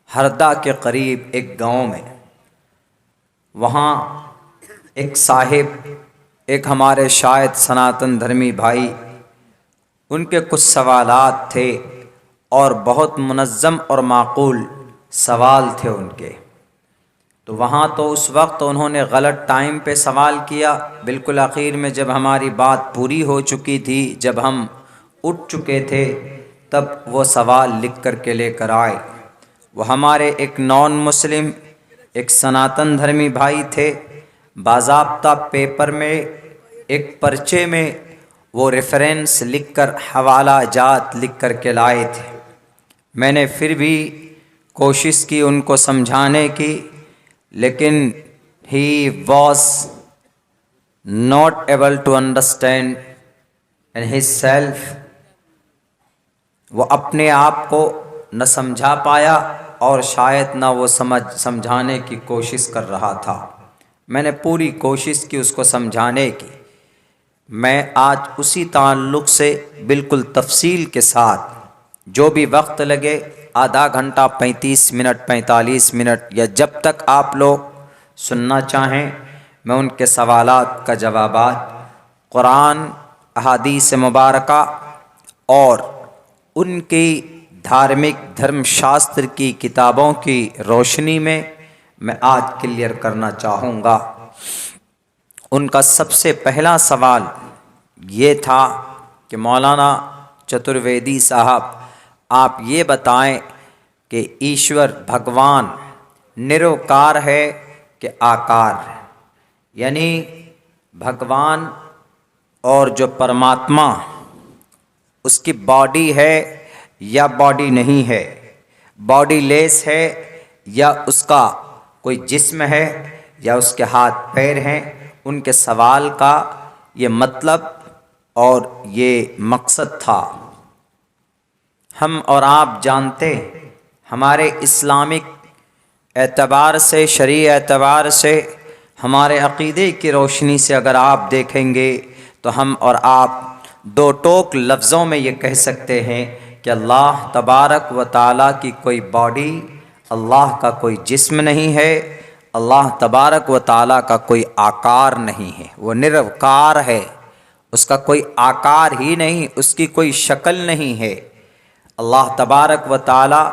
हरदा के करीब एक गांव में, वहाँ एक साहिब, एक हमारे शायद सनातन धर्मी भाई, उनके कुछ सवालात थे और बहुत मुनज़्ज़म और माक़ूल सवाल थे उनके। तो वहाँ तो उस वक्त उन्होंने गलत टाइम पे सवाल किया। बिल्कुल आखिर में जब हमारी बात पूरी हो चुकी थी, जब हम उठ चुके थे, तब वो सवाल लिख कर के लेकर आए। वो हमारे एक नॉन मुस्लिम, एक सनातन धर्मी भाई थे। बाज़ाब्ता पेपर में, एक पर्चे में वो रेफरेंस लिख कर, हवाला जात लिख कर के लाए थे। मैंने फिर भी कोशिश की उनको समझाने की, लेकिन he was not able to understand in his self. वो अपने आप को न समझा पाया और शायद न वो समझाने की कोशिश कर रहा था। मैंने पूरी कोशिश की उसको समझाने की। मैं आज उसी ताल्लुक़ से बिल्कुल तफसील के साथ, जो भी वक्त लगे, आधा घंटा, 35 मिनट, 45 मिनट, या जब तक आप लोग सुनना चाहें, मैं उनके सवालात का जवाबात कुरान, अहादीस मुबारका और उनकी धार्मिक धर्मशास्त्र की किताबों की रोशनी में मैं आज क्लियर करना चाहूँगा। उनका सबसे पहला सवाल ये था कि मौलाना चतुर्वेदी साहब, आप ये बताएं कि ईश्वर भगवान निरवकार है कि आकार है? यानी भगवान और जो परमात्मा, उसकी बॉडी है या बॉडी नहीं है, बॉडी लेस है या उसका कोई जिस्म है या उसके हाथ पैर हैं? उनके सवाल का ये मतलब और ये मकसद था। हम और आप जानते, हमारे इस्लामिक एतबार से, शरई एतबार से, हमारे अक़ीदे की रोशनी से अगर आप देखेंगे तो हम और आप दो टोक लफ्ज़ों में ये कह सकते हैं कि अल्लाह तबारक व ताला की कोई बॉडी, अल्लाह का कोई जिस्म नहीं है, अल्लाह तबारक व ताला का कोई आकार नहीं है। वो निरवकार है, उसका कोई आकार ही नहीं, उसकी कोई शक्ल नहीं है। अल्लाह तबारक व ताला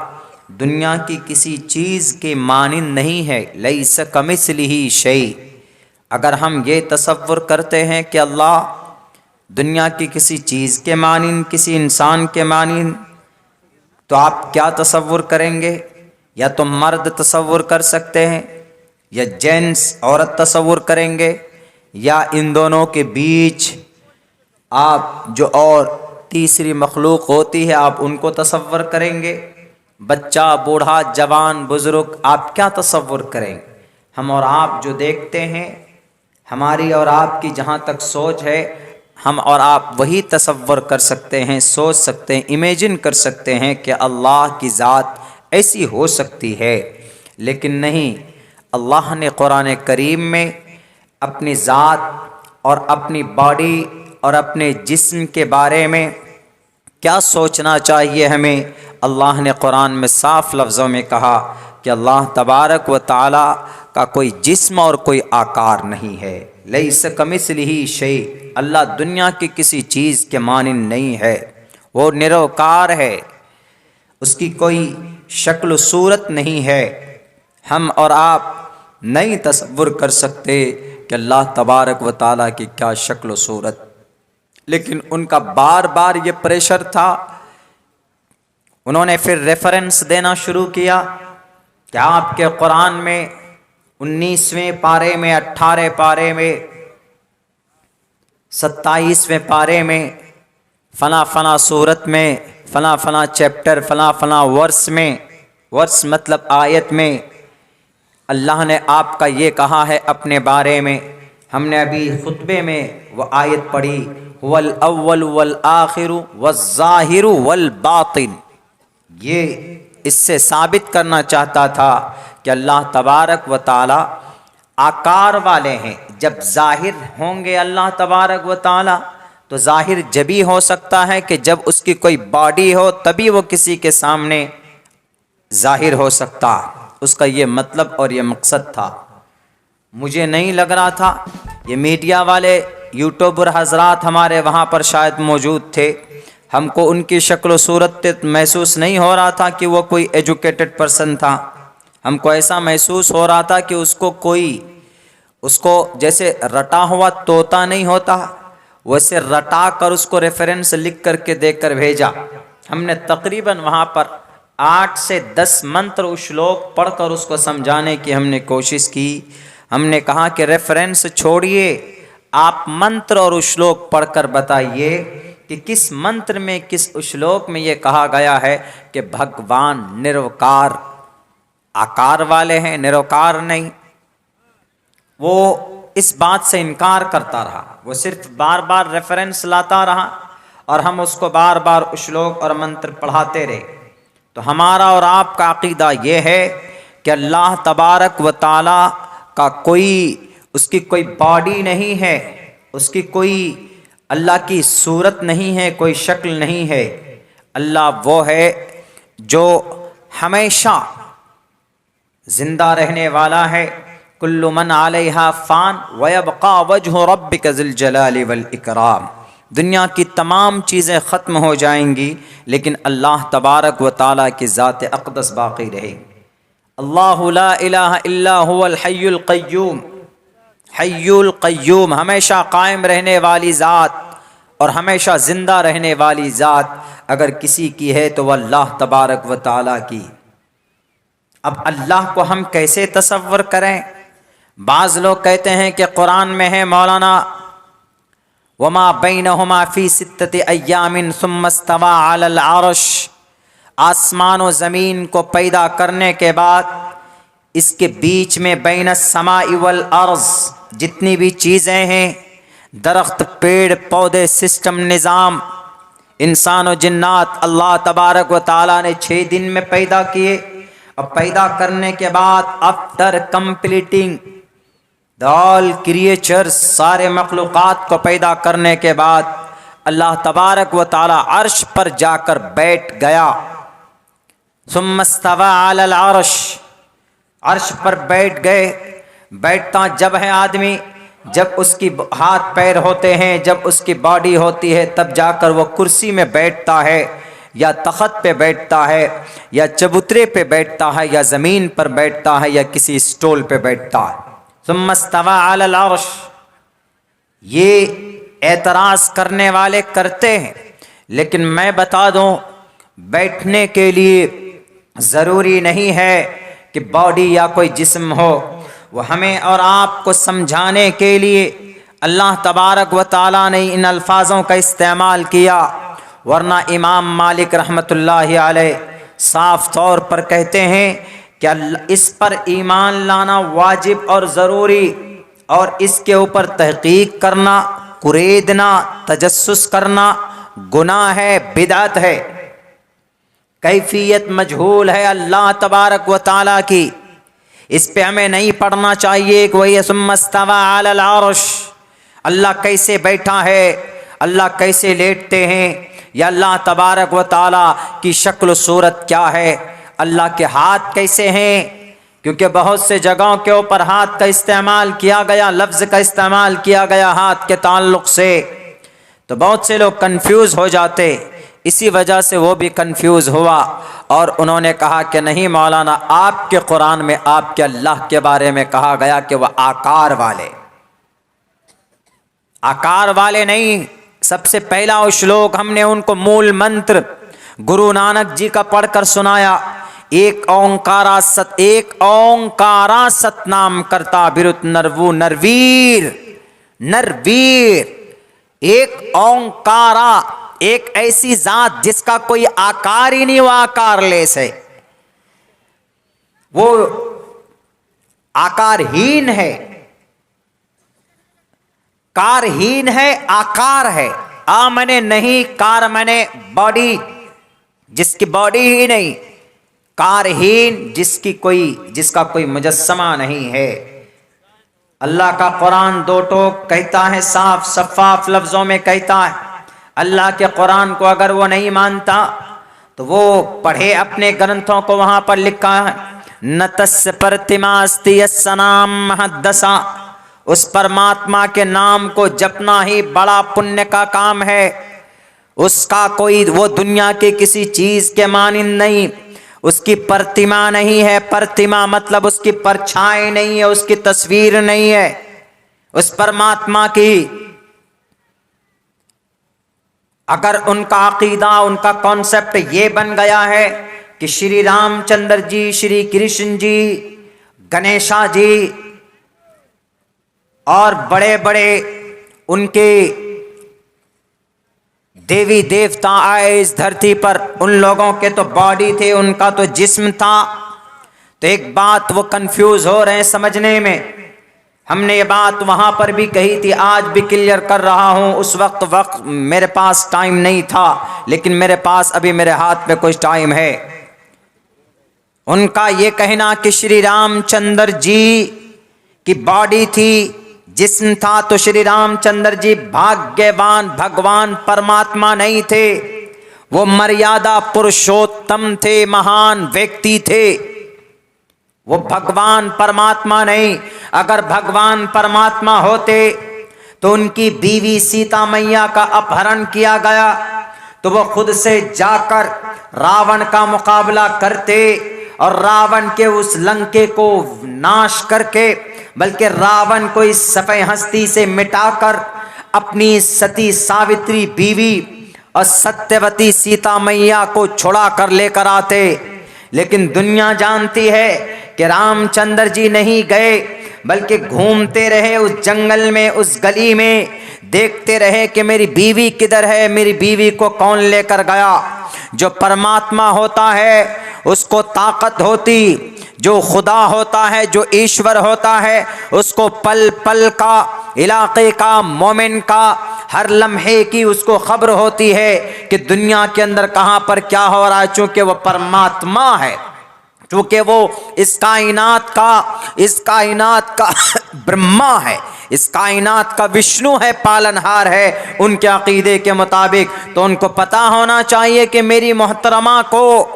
दुनिया की किसी चीज़ के मानिंद नहीं है। लैस कमिस्लिही शै। अगर हम ये तसव्वुर करते हैं कि अल्लाह दुनिया की किसी चीज़ के मानिंद, किसी इंसान के मानिंद, तो आप क्या तसव्वुर करेंगे? या तो मर्द तसव्वुर कर सकते हैं, या जेंट्स औरत तसव्वुर करेंगे, या इन दोनों के बीच आप जो और तीसरी मखलूक होती है आप उनको तसव्वुर करेंगे? बच्चा, बूढ़ा, जवान, बुज़ुर्ग, आप क्या तसव्वुर करेंगे? हम और आप जो देखते हैं, हमारी और आपकी जहाँ तक सोच है, हम और आप वही तसव्वुर कर सकते हैं, सोच सकते हैं, इमेजिन कर सकते हैं कि अल्लाह की ज़ात ऐसी हो सकती है। लेकिन नहीं, अल्लाह ने कुरान करीम में अपनी ज़ात और अपनी बॉडी और अपने जिस्म के बारे में क्या सोचना चाहिए हमें, अल्लाह ने कुरान में साफ लफ्ज़ों में कहा कि अल्लाह तबारक व ताला का कोई जिस्म और कोई आकार नहीं है। लैस कमिस्लिही शै। अल्लाह दुनिया की किसी चीज़ के मानिंद नहीं है, वो निरवकार है, उसकी कोई शक्ल सूरत नहीं है। हम और आप नहीं तसव्वुर कर सकते कि अल्लाह तबारक व ताला की क्या शक्ल सूरत। लेकिन उनका बार बार ये प्रेशर था। उन्होंने फिर रेफरेंस देना शुरू किया कि आपके कुरान में 19वें पारे में, 18 पारे में, 27वें पारे में, फ़ला फ़ला सूरत में, फ़ला फ़ला चैप्टर, फ़ला फ़ला वर्स में, वर्स मतलब आयत में, अल्लाह ने आपका ये कहा है अपने बारे में। हमने अभी खुतबे में वो आयत पढ़ी, वल अव्वल वल आखिरु वज़्ज़ाहिरु वल बातिन। ये इससे साबित करना चाहता था कि अल्लाह तबारक व ताला आकार वाले हैं। जब ज़ाहिर होंगे अल्लाह तबारक व ताला, तो ज़ाहिर जभी हो सकता है कि जब उसकी कोई बॉडी हो, तभी वो किसी के सामने जाहिर हो सकता। उसका ये मतलब और ये मकसद था। मुझे नहीं लग रहा था ये मीडिया वाले यूट्यूबर हजरात हमारे वहाँ पर शायद मौजूद थे, हमको उनकी शक्ल सूरत महसूस नहीं हो रहा था कि वो कोई एजुकेटेड पर्सन था। हमको ऐसा महसूस हो रहा था कि उसको जैसे रटा हुआ तोता नहीं होता, वैसे रटा कर उसको रेफरेंस लिख करके देख कर भेजा। हमने तकरीबन वहाँ पर 8 से 10 मंत्र श्लोक पढ़कर उसको समझाने की हमने कोशिश की। हमने कहा कि रेफरेंस छोड़िए, आप मंत्र और श्लोक पढ़कर बताइए कि किस मंत्र में, किस श्लोक में ये कहा गया है कि भगवान निरवकार आकार वाले हैं, निरवकार नहीं। वो इस बात से इनकार करता रहा, वो सिर्फ बार बार रेफरेंस लाता रहा और हम उसको बार बार श्लोक और मंत्र पढ़ाते रहे। तो हमारा और आपका अकीदा ये है कि अल्लाह तबारक व ताला का उसकी कोई बॉडी नहीं है, उसकी कोई अल्लाह की सूरत नहीं है, कोई शक्ल नहीं है। अल्लाह वो है जो हमेशा जिंदा रहने वाला है। कुल्लु मन अलैहा फ़ान व यबक़ा वजहु रब्बिका ज़िल जलाली वल इकराम। दुनिया की तमाम चीज़ें ख़त्म हो जाएंगी लेकिन अल्लाह तबारक व ताला की ज़ात अक़दस बाक़ी रहेगी। अल्लाहु ला इलाहा इल्ला हुवल हय्युल क़य्यूम, हय्युल क़य्यूम, हमेशा कायम रहने वाली ज़ात और हमेशा ज़िंदा रहने वाली ज़ात अगर किसी की है तो वह अल्लाह तबारक व ताला की। अब अल्लाह को हम कैसे तसव्वुर करें? बाज़ लोग कहते हैं कि कुरान में है मौलाना वमा बैनहुमा फ़ी सित्तति अय्यामिन सुम्मा इस्तवा अलल अर्श, आसमान और ज़मीन को पैदा करने के बाद इसके बीच में बैन समाई वल अर्ज़ जितनी भी चीज़ें हैं, दरख्त, पेड़ पौधे, सिस्टम, निज़ाम, इंसान और जिन्नात, अल्लाह तबारक व ताला ने 6 दिन में पैदा किए। और पैदा करने के बाद after completing the all creatures, सारे मखलूक़ात को पैदा करने के बाद अल्लाह तबारक व ताला अर्श पर जाकर बैठ गया। सुम्मा इस्तवा अलल अर्श, अर्श पर बैठ गए। बैठता जब है आदमी, जब उसकी हाथ पैर होते हैं, जब उसकी बॉडी होती है, तब जाकर वो कुर्सी में बैठता है या तख़्त पे बैठता है या चबूतरे पे बैठता है या ज़मीन पर बैठता है या किसी स्टूल पे बैठता है। सुम्मा इस्तवा अलल अर्श, ये एतराज़ करने वाले करते हैं, लेकिन मैं बता दूं बैठने के लिए ज़रूरी नहीं है कि बॉडी या कोई जिस्म हो। वो हमें और आपको समझाने के लिए अल्लाह तबारक व ताला ने इन अल्फाजों का इस्तेमाल किया, वरना इमाम मालिक रहमतुल्लाहि अलैह साफ तौर पर कहते हैं कि इस पर ईमान लाना वाजिब और ज़रूरी, और इसके ऊपर तहकीक करना, कुरेदना, तजस्सुस करना गुनाह है, बिदअत है। कैफियत मजहूल है अल्लाह तबारक व ताला की, इस पे हमें नहीं पढ़ना चाहिए कि वही सुम्मा इस्तवा अलल अर्श, अल्लाह कैसे बैठा है, अल्लाह कैसे लेटते हैं, या अल्लाह तबारक व ताला की शक्ल सूरत क्या है, अल्लाह के हाथ कैसे हैं। क्योंकि बहुत से जगहों के ऊपर हाथ का इस्तेमाल किया गया, लफ्ज़ का इस्तेमाल किया गया हाथ के ताल्लुक़ से, तो बहुत से लोग कंफ्यूज हो जाते। इसी वजह से वो भी कंफ्यूज हुआ और उन्होंने कहा कि नहीं मौलाना, आपके कुरान में आपके अल्लाह के बारे में कहा गया कि वह आकार वाले नहीं। सबसे पहला वो श्लोक हमने उनको मूल मंत्र गुरु नानक जी का पढ़कर सुनाया। एक ओंकारा सतनाम करता बिरुत नरवू नरवीर, एक ओंकारा, एक ऐसी जात जिसका कोई आकार ही नहीं, वो आकारलेस है, वो आकारहीन है, कारहीन है, आकार है। मने नहीं, कार मने बॉडी, जिसकी बॉडी ही नहीं, कारहीन जिसका कोई मुजस्समा नहीं है। अल्लाह का कुरान 2 टोक कहता है, साफ शफाफ लफ्जों में कहता है। अल्लाह के कुरान को अगर वो नहीं मानता तो वो पढ़े अपने ग्रंथों को, वहां पर लिखा है न तस्य प्रतिमास्ति यस्य नाम महद्दसा, उस परमात्मा के नाम को जपना ही बड़ा पुण्य का काम है। उसका कोई, वो दुनिया की किसी चीज के मानिंद नहीं, उसकी प्रतिमा नहीं है। प्रतिमा मतलब उसकी परछाई नहीं है, उसकी तस्वीर नहीं है। उस परमात्मा की अगर उनका अकीदा, उनका कॉन्सेप्ट ये बन गया है कि श्री रामचंद्र जी, श्री कृष्ण जी, गणेशा जी और बड़े बड़े उनके देवी देवता आए इस धरती पर, उन लोगों के तो बॉडी थे, उनका तो जिस्म था। तो एक बात वो कंफ्यूज हो रहे हैं समझने में। हमने ये बात वहां पर भी कही थी, आज भी क्लियर कर रहा हूं। उस वक्त मेरे पास टाइम नहीं था, लेकिन मेरे पास अभी मेरे हाथ में कुछ टाइम है। उनका ये कहना कि श्री रामचंद्र जी की बॉडी थी, जिस्म था, तो श्री रामचंद्र जी भाग्यवान भगवान परमात्मा नहीं थे, वो मर्यादा पुरुषोत्तम थे, महान व्यक्ति थे, वो भगवान परमात्मा नहीं। अगर भगवान परमात्मा होते तो उनकी बीवी सीता मैया का अपहरण किया गया तो वो खुद से जाकर रावण का मुकाबला करते और रावण के उस लंके को नाश करके, बल्कि रावण को इस सफेद हस्ती से मिटाकर अपनी सती सावित्री बीवी और सत्यवती सीता मैया को छुड़ा कर लेकर आते। लेकिन दुनिया जानती है कि रामचंद्र जी नहीं गए, बल्कि घूमते रहे उस जंगल में, उस गली में, देखते रहे कि मेरी बीवी किधर है, मेरी बीवी को कौन लेकर गया। जो परमात्मा होता है उसको ताकत होती, जो खुदा होता है, जो ईश्वर होता है, उसको पल पल का, इलाके का, मोमेंट का, हर लम्हे की उसको खबर होती है कि दुनिया के अंदर कहां पर क्या हो रहा है। चूंकि वो परमात्मा है, चूंकि वो इस कायनात का ब्रह्मा है, इस कायनात का विष्णु है, पालनहार है उनके अकीदे के मुताबिक, तो उनको पता होना चाहिए कि मेरी मोहतरमा को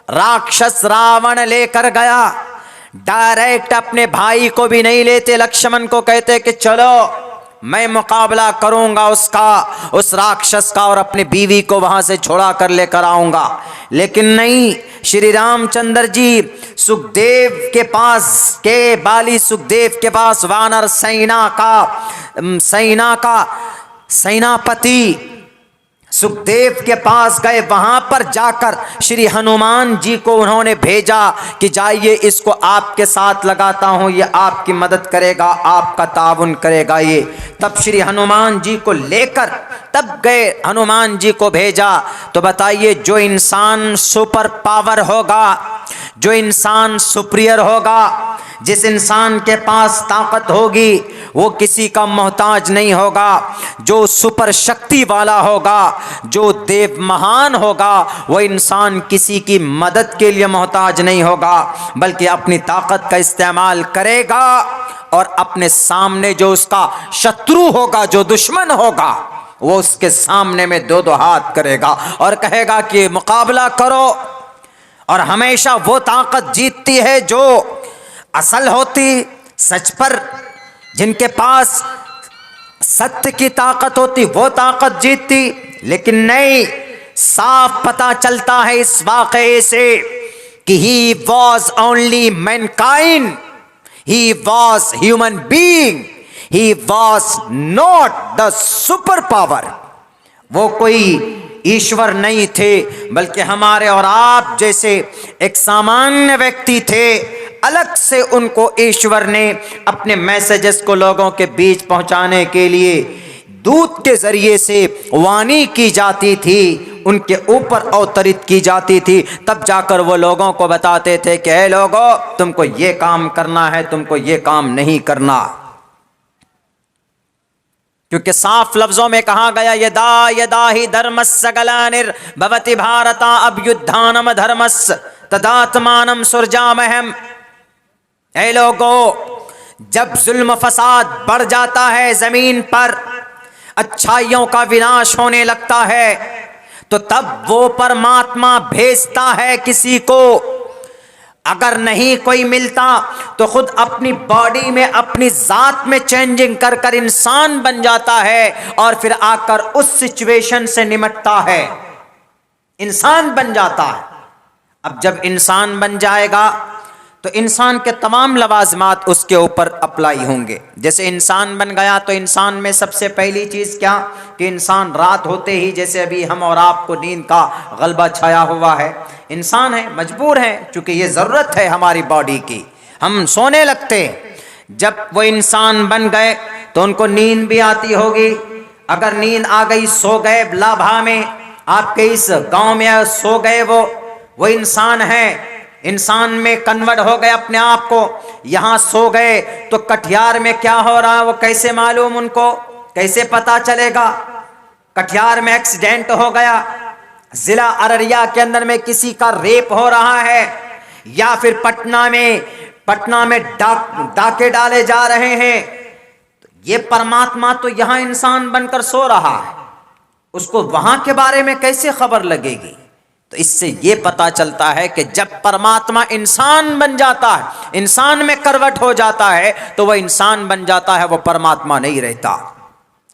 राक्षस रावण लेकर गया। डायरेक्ट अपने भाई को भी नहीं लेते, लक्ष्मण को कहते कि चलो मैं मुकाबला करूंगा उसका, उस राक्षस का, और अपनी बीवी को वहां से छोड़ा कर लेकर आऊंगा। लेकिन नहीं, श्री रामचंद्र जी सुखदेव के पास, के बाली सुखदेव के पास, वानर सेना का सेनापति सुखदेव के पास गए। वहां पर जाकर श्री हनुमान जी को उन्होंने भेजा कि जाइए, इसको आपके साथ लगाता हूं, ये आपकी मदद करेगा, आपका ताउन करेगा ये। तब श्री हनुमान जी को लेकर तब गए, हनुमान जी को भेजा। तो बताइए, जो इंसान सुपर पावर होगा, जो इंसान सुपीरियर होगा, जिस इंसान के पास ताकत होगी, वो किसी का मोहताज नहीं होगा। जो सुपर शक्ति वाला होगा, जो देव महान होगा, वो इंसान किसी की मदद के लिए मोहताज नहीं होगा, बल्कि अपनी ताकत का इस्तेमाल करेगा और अपने सामने जो उसका शत्रु होगा, जो दुश्मन होगा, वो उसके सामने में दो दो हाथ करेगा और कहेगा कि मुकाबला करो। और हमेशा वो ताकत जीतती है जो असल होती, सच पर जिनके पास सत्य की ताकत होती, वो ताकत जीतती। लेकिन नहीं, साफ पता चलता है इस वाकये से कि he was only Mankind, he was human being, he was not the super power. वो कोई ईश्वर नहीं थे, बल्कि हमारे और आप जैसे एक सामान्य व्यक्ति थे। अलग से उनको ईश्वर ने अपने मैसेजेस को लोगों के बीच पहुंचाने के लिए दूत के जरिए से वाणी की जाती थी, उनके ऊपर अवतरित की जाती थी। तब जाकर वो लोगों को बताते थे कि हे लोगों, तुमको ये काम करना है, तुमको ये काम नहीं करना। क्योंकि साफ लफ्जों में कहा गया, यदा यदा ही धर्मस्य ग्लानिर्भवति भारत अभ्युत्थानम धर्मस्य तदात्मानं सृजाम्यहम्। ऐ लोगों, जब जुल्म फसाद बढ़ जाता है जमीन पर, अच्छाइयों का विनाश होने लगता है, तो तब वो परमात्मा भेजता है किसी को। अगर नहीं कोई मिलता तो खुद अपनी बॉडी में, अपनी जात में चेंजिंग कर कर इंसान बन जाता है और फिर आकर उस सिचुएशन से निमटता है, इंसान बन जाता है। अब जब इंसान बन जाएगा तो इंसान के तमाम लवाजमात उसके ऊपर अप्लाई होंगे। जैसे इंसान बन गया तो इंसान में सबसे पहली चीज़ क्या कि इंसान रात होते ही, जैसे अभी हम और आपको नींद का गलबा छाया हुआ है, इंसान है, मजबूर है, चूँकि ये ज़रूरत है हमारी बॉडी की, हम सोने लगते हैं। जब वो इंसान बन गए तो उनको नींद भी आती होगी। अगर नींद आ गई, सो गए लाभा में, आपके इस गाँव में सो गए, वो इंसान है, इंसान में कन्वर्ट हो गए अपने आप को, यहाँ सो गए तो कटिहार में क्या हो रहा है वो कैसे मालूम, उनको कैसे पता चलेगा। कटिहार में एक्सीडेंट हो गया, जिला अररिया के अंदर में किसी का रेप हो रहा है, या फिर पटना में डाके डाले जा रहे हैं, ये परमात्मा तो यहाँ इंसान बनकर सो रहा है, उसको वहां के बारे में कैसे खबर लगेगी। तो इससे ये पता चलता है कि जब परमात्मा इंसान बन जाता है, इंसान में करवट हो जाता है, तो वह इंसान बन जाता है, वो परमात्मा नहीं रहता।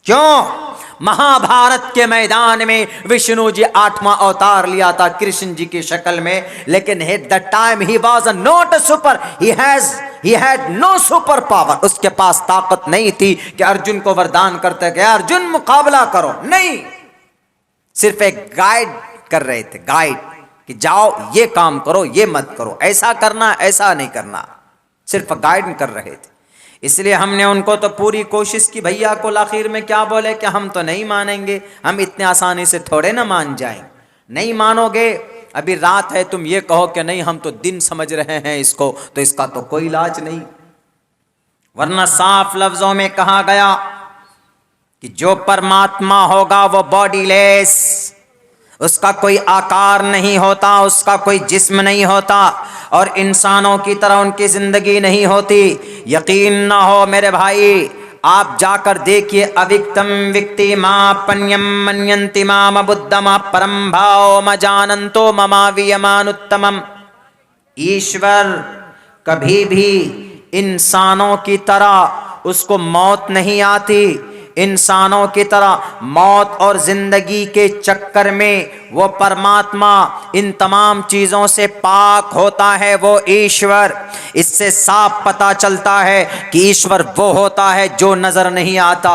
क्यों? महाभारत के मैदान में विष्णु जी 8वां अवतार लिया था कृष्ण जी की शक्ल में, लेकिन at the time he was not a super, he had no super power. उसके पास ताकत नहीं थी कि अर्जुन को वरदान करते कि अर्जुन मुकाबला करो, नहीं, सिर्फ एक गाइड कर रहे थे, गाइड कि जाओ ये काम करो, ये मत करो, ऐसा करना, ऐसा नहीं करना, सिर्फ गाइड कर रहे थे। इसलिए हमने उनको तो पूरी कोशिश की, भैया को आखिर में क्या बोले कि हम तो नहीं मानेंगे, हम इतने आसानी से थोड़े ना मान जाएं। नहीं मानोगे, अभी रात है, तुम ये कहो कि नहीं हम तो दिन समझ रहे हैं इसको, तो इसका तो कोई इलाज नहीं। वरना साफ लफ्जों में कहा गया कि जो परमात्मा होगा वो बॉडीलेस, उसका कोई आकार नहीं होता, उसका कोई जिस्म नहीं होता, और इंसानों की तरह उनकी जिंदगी नहीं होती। यकीन ना हो मेरे भाई, आप जाकर देखिए, अविक्तम विक्ति मां पन्यम मन्यन्ति माम बुद्धम परम भाव मजानंतो ममावियमानुत्तमम। ईश्वर कभी भी इंसानों की तरह उसको मौत नहीं आती, इंसानों की तरह मौत और जिंदगी के चक्कर में वो परमात्मा इन तमाम चीज़ों से पाक होता है, वो ईश्वर। इससे साफ पता चलता है कि ईश्वर वो होता है जो नज़र नहीं आता,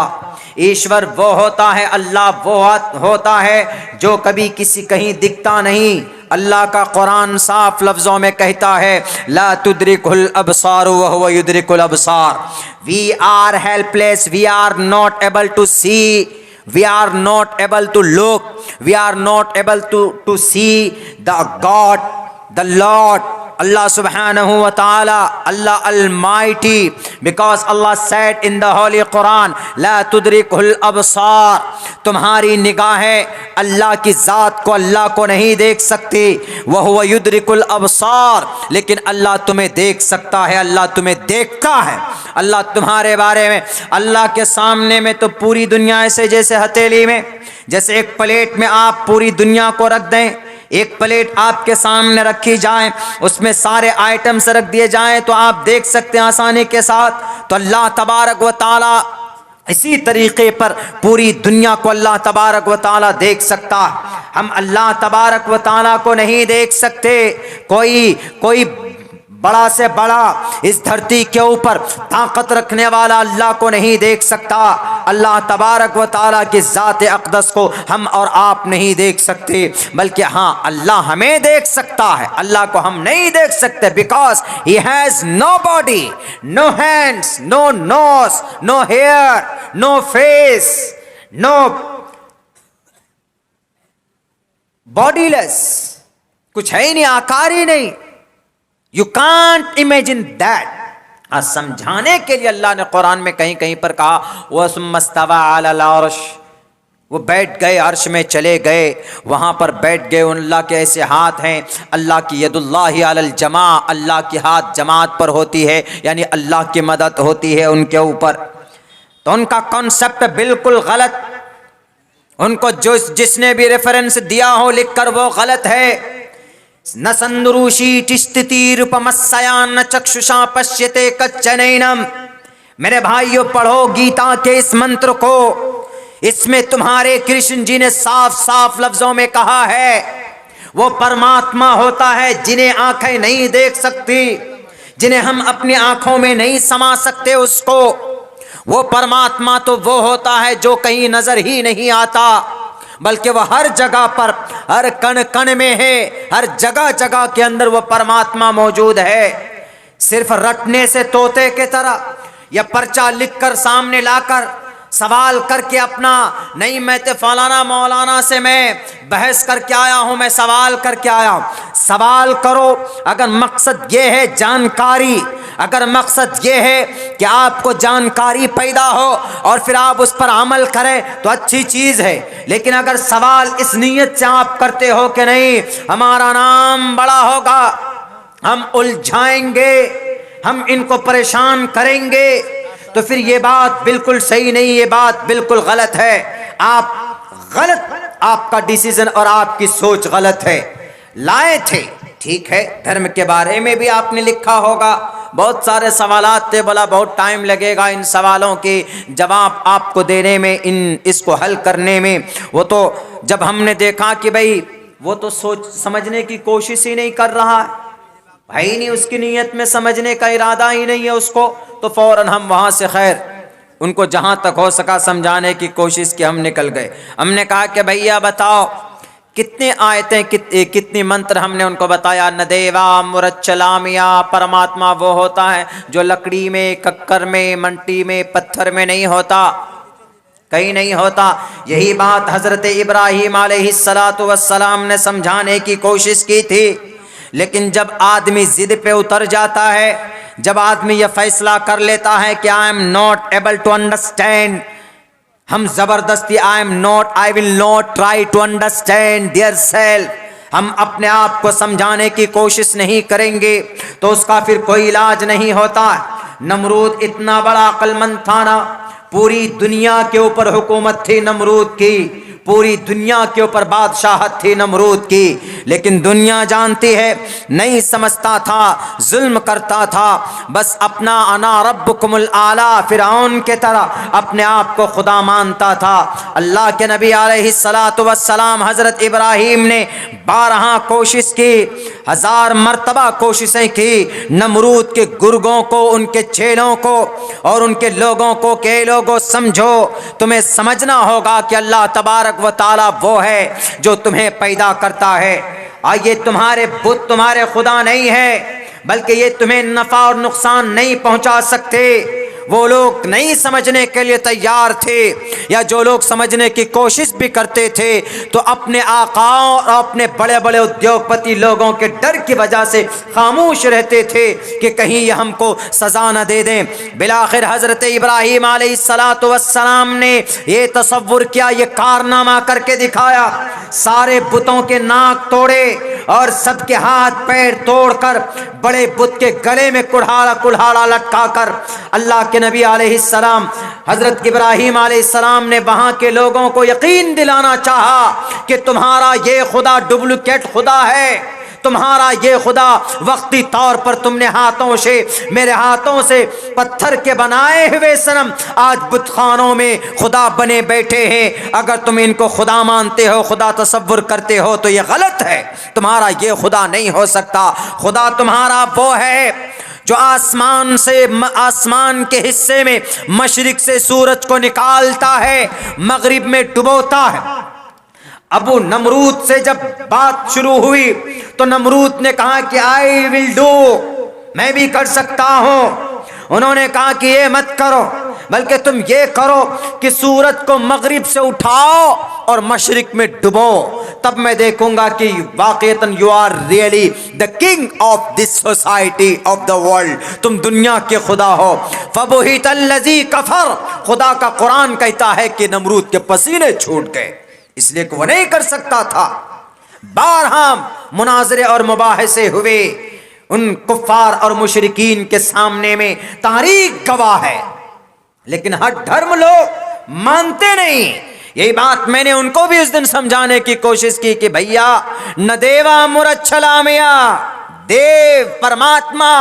ईश्वर वो होता है, अल्लाह वो होता है जो कभी कहीं दिखता नहीं। अल्लाह का कुरान साफ लफ्ज़ों में कहता है, ला तुद्रिकुल अबसार व हुवा युद्रिकुल अबसार। We are helpless, we are not able to see, we are not able to look, we are not able to see the God, the Lord, Allah subhanahu wa ta'ala, Allah almighty, because Allah said in the holy Quran, la tudrikul absar, तुम्हारी निगाहें अल्लाह की ज़ात को, अल्लाह को नहीं देख सकती। वह हुवा युद्रिकुल अबसार, लेकिन अल्लाह तुम्हें देख सकता है, अल्लाह तुम्हें देखता है। अल्लाह तुम्हारे बारे में, अल्लाह के सामने में तो पूरी दुनिया ऐसे, जैसे हथेली में, जैसे एक प्लेट में आप पूरी दुनिया को रख दें, एक प्लेट आपके सामने रखी जाए, उसमें सारे आइटम्स रख दिए जाएं, तो आप देख सकते हैं आसानी के साथ। तो अल्लाह तबारक व ताला इसी तरीके पर पूरी दुनिया को अल्लाह तबारक व ताला देख सकता है। हम अल्लाह तबारक व ताला को नहीं देख सकते। कोई बड़ा से बड़ा इस धरती के ऊपर ताकत रखने वाला अल्लाह को नहीं देख सकता। अल्लाह तबारक व ताला की ज़ात अक़दस को हम और आप नहीं देख सकते, बल्कि हाँ, अल्लाह हमें देख सकता है, अल्लाह को हम नहीं देख सकते, because he has no body, no hands, no nose, no hair, no face, no bodyless, कुछ है ही नहीं, आकार ही नहीं। You can't imagine that। आज समझाने के लिए अल्लाह ने कुरान में कहीं कहीं पर कहा, वह सुम्मस्तवा अलल अर्श, वो बैठ गए, अर्श में चले गए, वहाँ पर बैठ गए। अल्लाह के ऐसे हाथ हैं, अल्लाह की यदुल्लाहि अलल जमा, अल्लाह की हाथ जमात पर होती है, यानी अल्लाह की मदद होती है उनके ऊपर। तो उनका कॉन्सेप्ट बिल्कुल गलत, उनको जो जिसने भी रेफरेंस दिया हो लिखकर वो गलत है। न संदुरुषी टिष्टितिरुपमस्सया न चक्षुषा पश्यते कच्चनैनम। मेरे भाइयों, पढ़ो गीता के इस मंत्र को। इसमें तुम्हारे कृष्ण जी ने साफ साफ लफ्जों में कहा है, वो परमात्मा होता है जिन्हें आंखें नहीं देख सकती, जिन्हें हम अपनी आंखों में नहीं समा सकते उसको। वो परमात्मा तो वो होता है जो कहीं नजर ही नहीं आता, बल्कि वह हर जगह पर, हर कण कण में है, हर जगह जगह के अंदर वो परमात्मा मौजूद है। सिर्फ रटने से तोते के तरह या पर्चा लिखकर सामने लाकर सवाल करके अपना, नहीं मैं तो फलाना मौलाना से मैं बहस करके आया हूं, मैं सवाल करके आया हूं। सवाल करो अगर मकसद ये है जानकारी, अगर मकसद ये है कि आपको जानकारी पैदा हो और फिर आप उस पर अमल करें तो अच्छी चीज है। लेकिन अगर सवाल इस नीयत से आप करते हो कि नहीं हमारा नाम बड़ा होगा, हम उलझाएंगे, हम इनको परेशान करेंगे, तो फिर ये बात बिल्कुल सही नहीं, ये बात बिल्कुल गलत है। आप गलत, आपका डिसीजन और आपकी सोच गलत है। लाए थे, ठीक है, धर्म के बारे में भी आपने लिखा होगा, बहुत सारे सवालात थे, बोला बहुत टाइम लगेगा इन सवालों के जवाब आपको देने में, इन इसको हल करने में। वो तो जब हमने देखा कि भाई वो तो सोच समझने की कोशिश ही नहीं कर रहा है, भाई नहीं, उसकी नीयत में समझने का इरादा ही नहीं है उसको, तो फौरन हम वहां से खैर उनको जहां तक हो सका समझाने की कोशिश की, हम निकल गए। हमने कहा कि भैया बताओ कितने आयतें, कितनी मंत्र, हमने उनको बताया। न देवा मुरच्चलामिया, परमात्मा वो होता है जो लकड़ी में, कक्कर में, मंटी में, पत्थर में नहीं होता, कहीं नहीं होता। यही बात हजरत इब्राहिम अलैहिस्सलातु वस्सलाम ने समझाने की कोशिश की थी। लेकिन जब आदमी जिद पे उतर जाता है, जब आदमी यह फैसला कर लेता है कि I am not able to understand, हम जबरदस्ती I will not try to understand their self, हम अपने आप को समझाने की कोशिश नहीं करेंगे तो उसका फिर कोई इलाज नहीं होता। नमरूद इतना बड़ा अक्लमंद था ना, पूरी दुनिया के ऊपर हुकूमत थी नमरूद की, पूरी दुनिया के ऊपर बादशाहत थी नमरूद की, लेकिन दुनिया जानती है नहीं समझता था, जुल्म करता था, बस अपना अना रब्बुकुमुल आला फिरौन के तरह अपने आप को खुदा मानता था। अल्लाह के नबी अलैहिस्सलातु वस्सलाम हजरत इब्राहिम ने 12 कोशिश की, 1000 मर्तबा कोशिशें की नमरूद के गुर्गों को, उनके चेलों को और उनके लोगों को के लोगों समझो, तुम्हें समझना होगा कि अल्लाह तबारक व ताला वो है जो तुम्हें पैदा करता है। ये तुम्हारे बुत तुम्हारे खुदा नहीं है, बल्कि ये तुम्हें नफा और नुकसान नहीं पहुंचा सकते। वो लोग नहीं समझने के लिए तैयार थे, या जो लोग समझने की कोशिश भी करते थे तो अपने आकाओं और अपने बड़े बड़े उद्योगपति लोगों के डर की वजह से खामोश रहते थे कि कहीं ये हमको सजा न दे दें। बिलाखिर हजरत इब्राहिम अलैहिस्सलातु वस्सलाम ने ये तसव्वुर किया, ये कारनामा करके दिखाया, सारे बुतों के नाक तोड़े और सबके हाथ पैर तोड़कर बड़े बुत के गले में कुल्हाड़ा कुल्हाड़ा लटका कर अल्लाह के नबी अलैहिस्सलाम हजरत इब्राहिम अलैहिस्सलाम ने वहां के लोगों को यकीन दिलाना चाहा कि तुम्हारा ये खुदा डुप्लीकेट खुदा है, तुम्हारा ये खुदा वक्ती तौर पर तुमने हाथों से, मेरे हाथों से पत्थर के बनाए हुए सनम आज बुतखानों में खुदा बने बैठे हैं। अगर तुम इनको खुदा मानते हो, खुदा तसव्वुर करते हो तो ये गलत है, तुम्हारा ये खुदा नहीं हो सकता। खुदा तुम्हारा वो है जो आसमान से, आसमान के हिस्से में मशरिक से सूरज को निकालता है, मगरिब में डुबोता है। अबू नमरूद से जब बात शुरू हुई तो नमरूद ने कहा कि आई विल डू, मैं भी कर सकता हूं। उन्होंने कहा कि ये मत करो, बल्कि तुम ये करो कि सूरज को मगरिब से उठाओ और मशरिक में डुबो, तब मैं देखूंगा कि वाकईतन you are really the king of this society of the world, तुम दुनिया के खुदा हो। फबुहितल्लज़ी कफर, खुदा का कुरान कहता है कि नमरूद के पसीने छूट गए, इसलिए कि वो नहीं कर सकता था। 12 मुनाजरे और मुबाहिसे हुए उन कुफ्फार और मुशरिकीन के सामने में, तारीख गवाह है, लेकिन हर धर्म लोग मानते नहीं। यही बात मैंने उनको भी उस दिन समझाने की कोशिश की कि भैया न देवा मुरच्छलामिया, देव परमात्मा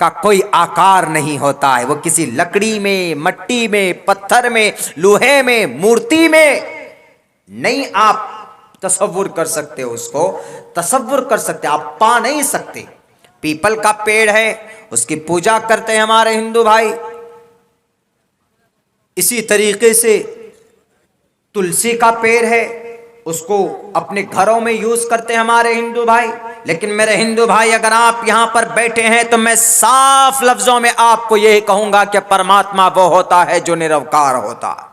का कोई आकार नहीं होता है। वो किसी लकड़ी में, मट्टी में, पत्थर में, लोहे में, मूर्ति में नहीं आप तसव्वुर कर सकते हो, उसको तसव्वुर कर सकते, आप पा नहीं सकते। पीपल का पेड़ है, उसकी पूजा करते हैं हमारे हिंदू भाई। इसी तरीके से तुलसी का पेड़ है, उसको अपने घरों में यूज करते हैं हमारे हिंदू भाई। लेकिन मेरे हिंदू भाई, अगर आप यहां पर बैठे हैं तो मैं साफ लफ्जों में आपको यही कहूंगा कि परमात्मा वो होता है जो निरवकार होता।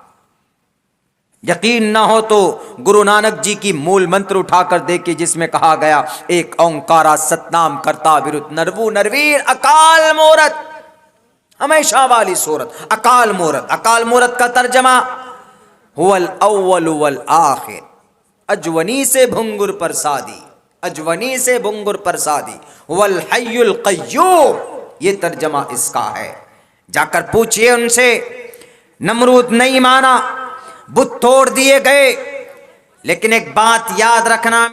यकीन ना हो तो गुरु नानक जी की मूल मंत्र उठाकर देखिए, जिसमें कहा गया एक ओंकारा सतनाम करता विरुद्ध नरवु नरवीर अकाल मूरत, हमेशा वाली सूरत अकाल मूरत। अकाल मूरत का तर्जमा हुवल अव्वल वल आखिर, अजवनी से भुंगुर परसादी, अजवनी से भुंगुर परसादी, वल हय्युल कय्यूम, ये तर्जमा इसका है। जाकर पूछिए उनसे। नमरूद नहीं माना, बुत तोड़ दिए गए, लेकिन एक बात याद रखना,